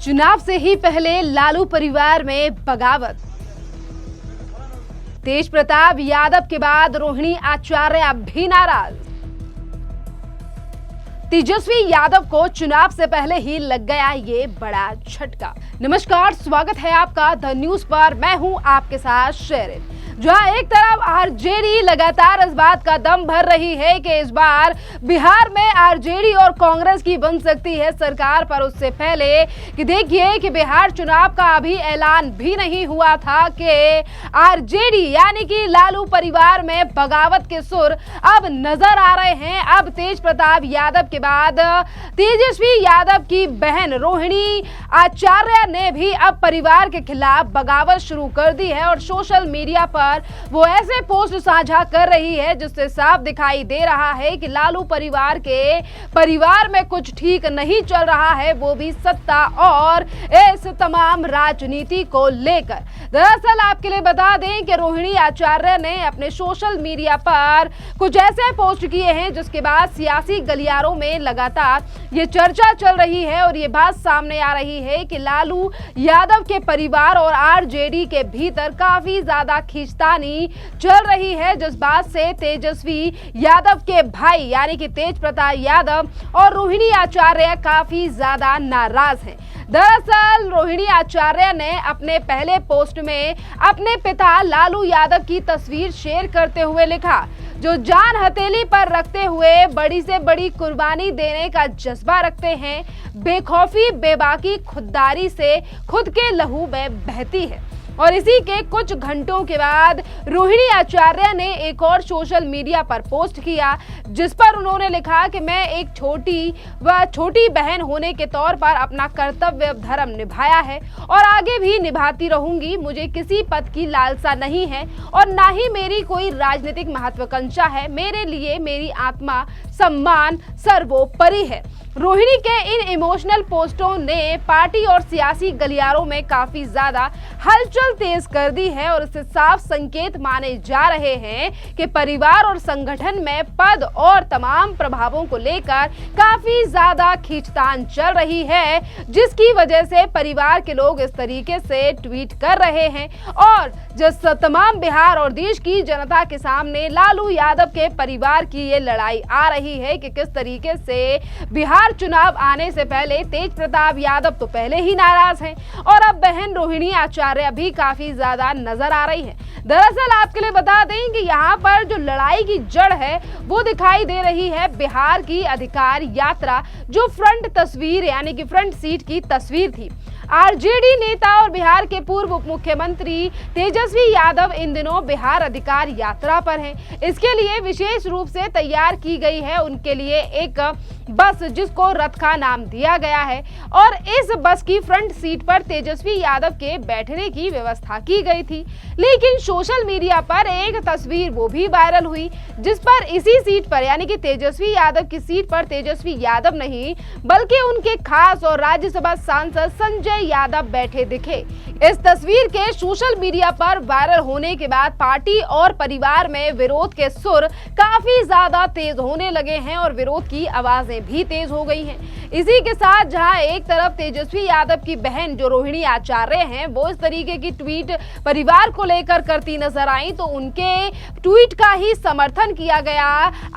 चुनाव से ही पहले लालू परिवार में बगावत। तेज प्रताप यादव के बाद रोहिणी आचार्य भी नाराज। तेजस्वी यादव को चुनाव से पहले ही लग गया ये बड़ा झटका। नमस्कार, स्वागत है आपका द न्यूज पर। मैं हूं आपके साथ शेरिन। जहां एक तरफ आरजेडी लगातार इस बात का दम भर रही है कि इस बार बिहार में आरजेडी और कांग्रेस की बन सकती है सरकार, पर उससे पहले कि देखिए कि बिहार चुनाव का अभी ऐलान भी नहीं हुआ था कि आरजेडी यानी कि लालू परिवार में बगावत के सुर अब नजर आ रहे हैं। अब तेज प्रताप यादव के बाद तेजस्वी यादव की बहन रोहिणी आचार्य ने भी अब परिवार के खिलाफ बगावत शुरू कर दी है और सोशल मीडिया पर वो ऐसे पोस्ट साझा कर रही है जिससे साफ दिखाई दे रहा है कि लालू परिवार में कुछ ठीक नहीं चल रहा है, वो भी सत्ता और इस तमाम राजनीति को लेकर। दरअसल आपके लिए बता दें कि रोहिणी आचार्य ने अपने सोशल मीडिया पर कुछ ऐसे पोस्ट किए हैं जिसके बाद सियासी गलियारों में लगातार ये चर्चा चल रही है और ये बात सामने आ रही है कि लालू यादव के परिवार और आरजेडी के भीतर काफी ज्यादा खींचतानी चल रही है, जिस बात से तेजस्वी यादव के भाई यानी कि तेज प्रताप यादव और रोहिणी आचार्य काफी ज्यादा नाराज हैं। दरअसल रोहिणी आचार्य ने अपने पहले पोस्ट में अपने पिता लालू यादव की तस्वीर शेयर करते हुए लिखा, जो जान हथेली पर रखते हुए बड़ी से बड़ी कुर्बानी देने का जज्बा रखते हैं, बेखौफी बेबाकी खुददारी से खुद के लहू में बहती है। और इसी के कुछ घंटों के बाद रोहिणी आचार्य ने एक और सोशल मीडिया पर पोस्ट किया जिस पर उन्होंने लिखा कि मैं एक छोटी बहन होने के तौर पर अपना कर्तव्य धर्म निभाया है और आगे भी निभाती रहूंगी। मुझे किसी पद की लालसा नहीं है और ना ही मेरी कोई राजनीतिक महत्वाकांक्षा है। मेरे लिए मेरी आत्मा सम्मान सर्वोपरि है। रोहिणी के इन इमोशनल पोस्टों ने पार्टी और सियासी गलियारों में काफी ज्यादा हलचल तेज कर दी है और इससे साफ संकेत माने जा रहे हैं कि परिवार और संगठन में पद और तमाम प्रभावों को लेकर काफी ज्यादा खींचतान चल रही है, जिसकी वजह से परिवार के लोग इस तरीके से ट्वीट कर रहे हैं और जिस तमाम बिहार और देश की जनता के सामने लालू यादव के परिवार की ये लड़ाई आ रही है कि किस तरीके से बिहार चुनाव आने से पहले तेज प्रताप यादव तो पहले ही नाराज हैं और अब बहन रोहिणी आचार्य भी काफी ज्यादा नजर आ रही है। दरअसल आपके लिए बता दें कि यहाँ पर जो लड़ाई की जड़ है वो दिखाई दे रही है बिहार की अधिकार यात्रा, जो फ्रंट तस्वीर यानी कि फ्रंट सीट की तस्वीर थी। आरजेडी नेता और बिहार के पूर्व उप मुख्यमंत्री तेजस्वी यादव इन दिनों बिहार अधिकार यात्रा पर हैं। इसके लिए विशेष रूप से तैयार की गई है उनके लिए एक बस जिसको रथ का नाम दिया गया है और इस बस की फ्रंट सीट पर तेजस्वी यादव के बैठने की व्यवस्था की गई थी। लेकिन सोशल मीडिया पर एक तस्वीर वो भी वायरल हुई जिस पर इसी सीट पर यानी कि तेजस्वी यादव की सीट पर तेजस्वी यादव नहीं बल्कि उनके खास और राज्यसभा सांसद संजय यादव बैठे दिखे। इस तस्वीर के सोशल मीडिया पर वायरल होने के बाद पार्टी और परिवार में विरोध के सुर काफी ज्यादा तेज होने लगे हैं और विरोध की आवाजें भी तेज हो गई हैं। इसी के साथ जहां एक तरफ तेजस्वी यादव की बहन जो रोहिणी आचार्य हैं वो इस तरीके की ट्वीट परिवार को लेकर करती नजर आई, तो उनके ट्वीट का ही समर्थन किया गया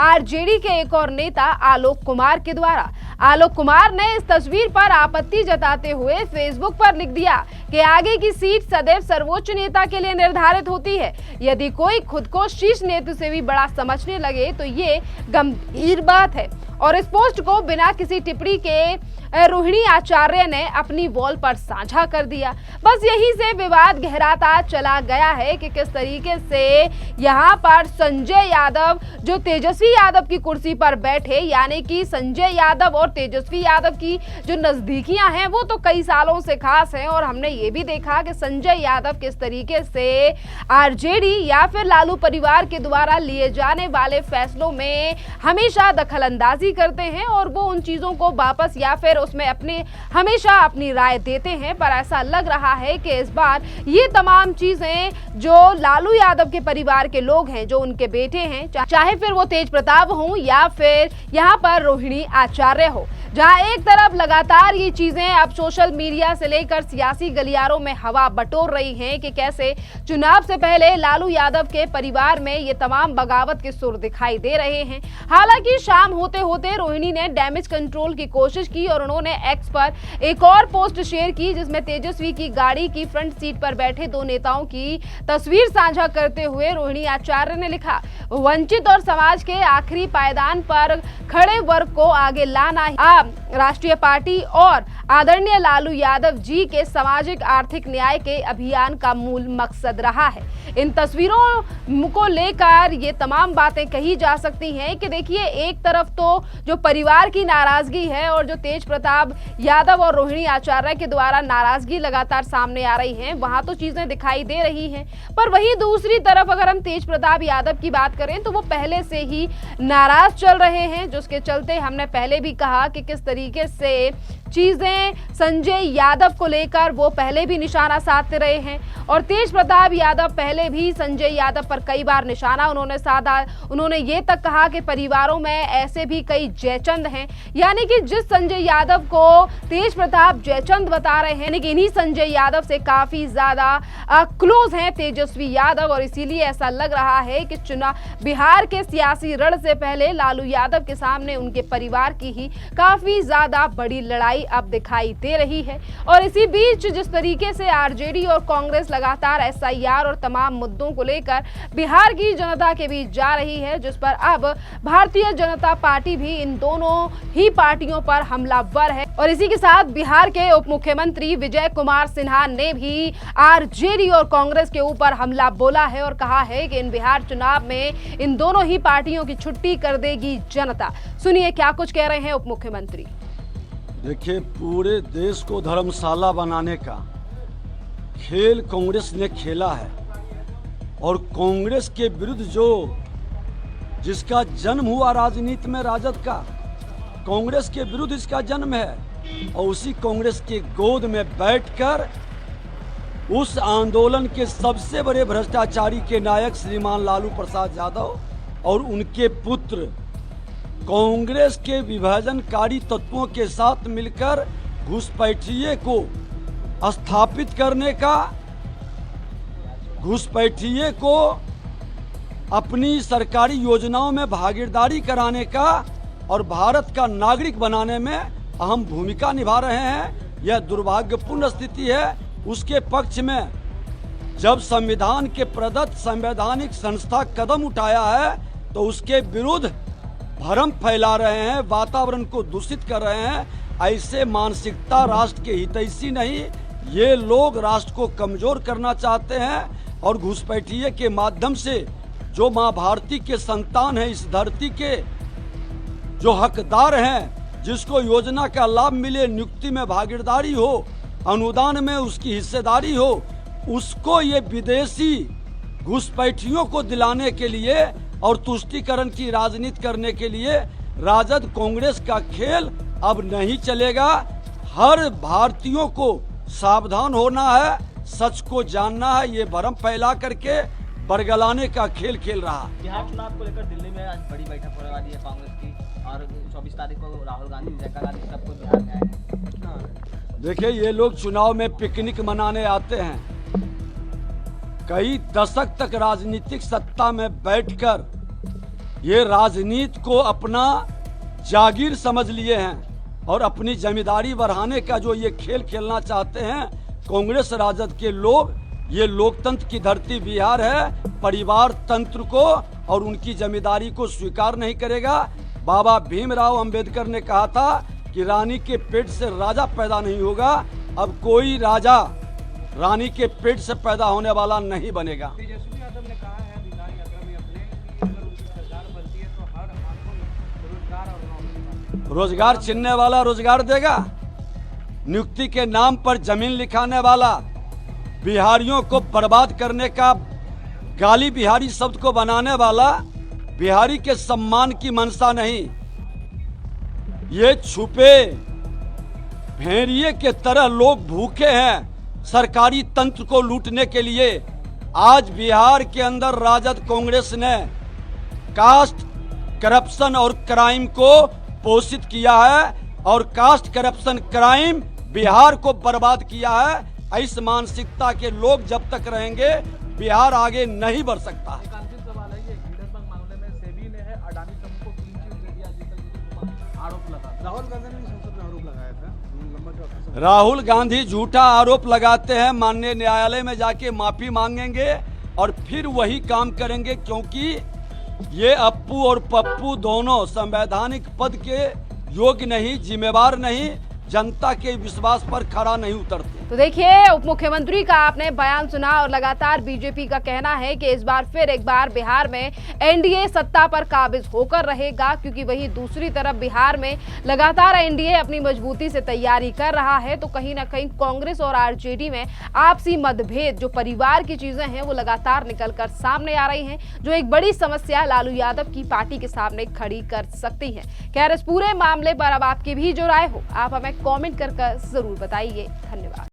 आरजेडी के एक और नेता आलोक कुमार के द्वारा। आलोक कुमार ने इस तस्वीर पर आपत्ति जताते हुए फेसबुक पर लिख दिया कि आगे की सीट सदैव सर्वोच्च नेता के लिए निर्धारित होती है। यदि कोई खुद को शीर्ष नेता से भी बड़ा समझने लगे तो ये गंभीर बात है। और इस पोस्ट को बिना किसी टिप्पणी के रोहिणी आचार्य ने अपनी वॉल पर साझा कर दिया। बस यहीं से विवाद गहराता चला गया है कि किस तरीके से यहाँ पर संजय यादव जो तेजस्वी यादव की कुर्सी पर बैठे यानी कि संजय यादव और तेजस्वी यादव की जो नजदीकियां हैं वो तो कई सालों से खास हैं और हमने ये भी देखा कि संजय यादव किस तरीके से आरजेडी या फिर लालू परिवार के द्वारा लिए जाने वाले फैसलों में हमेशा दखल अंदाजी करते हैं और वो उन चीजों को वापस या फिर उसमें हमेशा अपनी राय देते हैं। पर ऐसा लग रहा है कि इस बार ये तमाम चीजें जो लालू यादव के परिवार के लोग हैं, जो उनके बेटे हैं, चाहे फिर वो तेज प्रताप हो या फिर यहाँ पर रोहिणी आचार्य हो, जहां एक तरफ लगातार ये चीजें अब सोशल मीडिया से लेकर सियासी गलियारों में हवा बटोर रही हैं कि कैसे चुनाव से पहले लालू यादव के परिवार में ये तमाम बगावत के सुर दिखाई दे रहे हैं। हालांकि शाम होते होते रोहिणी ने डैमेज कंट्रोल की कोशिश की और उन्होंने एक्स पर एक और पोस्ट शेयर की जिसमें तेजस्वी की गाड़ी की फ्रंट सीट पर बैठे दो नेताओं की तस्वीर साझा करते हुए रोहिणी आचार्य ने लिखा, वंचित और समाज के आखिरी पायदान पर खड़े वर्ग को आगे लाना अब राष्ट्रीय पार्टी और आदरणीय लालू यादव जी के सामाजिक आर्थिक न्याय के अभियान का मूल मकसद रहा है। इन तस्वीरों को लेकर ये तमाम बातें कही जा सकती हैं कि देखिए, एक तरफ तो जो परिवार की नाराजगी है और जो तेज प्रताप यादव और रोहिणी आचार्य के द्वारा नाराजगी लगातार सामने आ रही है, वहां तो चीजें दिखाई दे रही हैं, पर वहीं दूसरी तरफ अगर हम तेज प्रताप यादव की बात करें तो वो पहले से ही नाराज चल रहे हैं, जिसके चलते हमने पहले भी कहा कि किस तरीके से चीजें संजय यादव को लेकर वो पहले भी निशाना साधते रहे हैं और तेज प्रताप यादव पहले भी संजय यादव पर कई बार निशाना उन्होंने साधा। उन्होंने ये तक कहा कि परिवारों में ऐसे भी कई जयचंद हैं, यानी कि जिस संजय यादव को तेज प्रताप जयचंद बता रहे हैं, यानी कि इन्हीं संजय यादव से काफी ज्यादा क्लोज हैं तेजस्वी यादव, और इसीलिए ऐसा लग रहा है कि चुनाव बिहार के सियासी रण से पहले लालू यादव के सामने उनके परिवार की ही काफी ज्यादा बड़ी लड़ाई अब दिखाई दे रही है। और इसी बीच जिस तरीके से आरजेडी और कांग्रेस लगातार एसआईआर और तमाम मुद्दों को लेकर बिहार की जनता के बीच जा रही है, जिस पर अब भारतीय जनता पार्टी भी इन दोनों ही पार्टियों पर हमलावर है। और इसी के साथ बिहार के उप मुख्यमंत्री विजय कुमार सिन्हा ने भी आरजेडी और कांग्रेस के ऊपर हमला बोला है और कहा है कि इन बिहार चुनाव में इन दोनों ही पार्टियों की छुट्टी कर देगी जनता। सुनिए क्या कुछ कह रहे हैं उप मुख्यमंत्री। देखिए, पूरे देश को धर्मशाला बनाने का खेल कांग्रेस ने खेला है और कांग्रेस के विरुद्ध जिसका जन्म हुआ राजनीति में, राजद का, कांग्रेस के विरुद्ध इसका जन्म है और उसी कांग्रेस के गोद में बैठकर उस आंदोलन के सबसे बड़े भ्रष्टाचारी के नायक श्रीमान लालू प्रसाद यादव और उनके पुत्र कांग्रेस के विभाजनकारी तत्वों के साथ मिलकर घुसपैठिये को स्थापित करने का, घुसपैठिये को अपनी सरकारी योजनाओं में भागीदारी कराने का और भारत का नागरिक बनाने में अहम भूमिका निभा रहे हैं। यह दुर्भाग्यपूर्ण स्थिति है। उसके पक्ष में जब संविधान के प्रदत्त संवैधानिक संस्था कदम उठाया है तो उसके विरुद्ध भ्रम फैला रहे हैं, वातावरण को दूषित कर रहे हैं। ऐसे मानसिकता राष्ट्र के हितैषी नहीं, ये लोग राष्ट्र को कमजोर करना चाहते हैं और घुसपैठिये के माध्यम से जो माँ भारती के संतान हैं, इस धरती के जो हकदार हैं, जिसको योजना का लाभ मिले, नियुक्ति में भागीदारी हो, अनुदान में उसकी हिस्सेदारी हो, उसको ये विदेशी घुसपैठियों को दिलाने के लिए और तुष्टीकरण की राजनीति करने के लिए राजद कांग्रेस का खेल अब नहीं चलेगा। हर भारतीयों को सावधान होना है, सच को जानना है। ये भ्रम फैला करके बरगलाने का खेल खेल रहा। बिहार चुनाव को लेकर दिल्ली में आज बड़ी बैठक होने वाली है कांग्रेस की और 24 तारीख को राहुल गांधी, प्रियंका गांधी सब कुछ बिहार में आए। देखिए, ये लोग चुनाव में पिकनिक मनाने आते हैं। कई दशक तक राजनीतिक सत्ता में बैठकर ये राजनीति को अपना जागीर समझ लिए हैं और अपनी जमींदारी बढ़ाने का जो ये खेल खेलना चाहते हैं कांग्रेस राजद के लोग। ये लोकतंत्र की धरती बिहार है, परिवार तंत्र को और उनकी जमींदारी को स्वीकार नहीं करेगा। बाबा भीमराव अंबेडकर ने कहा था कि रानी के पेट से राजा पैदा नहीं होगा। अब कोई राजा रानी के पेट से पैदा होने वाला नहीं बनेगा। तेजस्वी यादव ने कहा है विधान यात्रा में अपने कि अगर उनकी सरकार बनती है तो हर हाथों में रोजगार और नौकरी। रोजगार छीनने वाला रोजगार देगा, नियुक्ति के नाम पर जमीन लिखाने वाला, बिहारियों को बर्बाद करने का, गाली बिहारी शब्द को बनाने वाला बिहारी के सम्मान की मंशा नहीं। ये छुपे भेड़िए के तरह लोग भूखे हैं सरकारी तंत्र को लूटने के लिए। आज बिहार के अंदर राजद कांग्रेस ने कास्ट करप्शन और क्राइम को पोषित किया है और कास्ट करप्शन क्राइम बिहार को बर्बाद किया है। इस मानसिकता के लोग जब तक रहेंगे बिहार आगे नहीं बढ़ सकता। एक अंतिम सवाल है, ये हिडनबर्ग मामले में सेबी ने है अडानी समूह को क्लीन चिट दे दिया, जिसका आरोप लगा। राहुल गांधी ने भी संसद में आरोप लगाया था, लंबा चौड़ा। राहुल गांधी झूठा आरोप लगाते हैं, माननीय न्यायालय में जाके माफी मांगेंगे और फिर वही काम करेंगे, क्योंकि ये अप्पू और पप्पू दोनों संवैधानिक पद के योग्य नहीं, जिम्मेवार नहीं, जनता के विश्वास पर खरा नहीं उतरते। तो देखिए, उप मुख्यमंत्री का आपने बयान सुना और लगातार बीजेपी का कहना है कि इस बार फिर एक बार बिहार में एनडीए सत्ता पर काबिज होकर रहेगा, क्योंकि वही दूसरी तरफ बिहार में लगातार एनडीए अपनी मजबूती से तैयारी कर रहा है। तो कहीं ना कहीं कांग्रेस और आरजेडी में आपसी मतभेद, जो परिवार की चीजें हैं, वो लगातार निकल कर सामने आ रही हैं, जो एक बड़ी समस्या लालू यादव की पार्टी के सामने खड़ी कर सकती है। खैर, इस पूरे मामले पर अब आपकी भी जो राय हो, आप हमें कमेंट कर जरूर बताइए। धन्यवाद।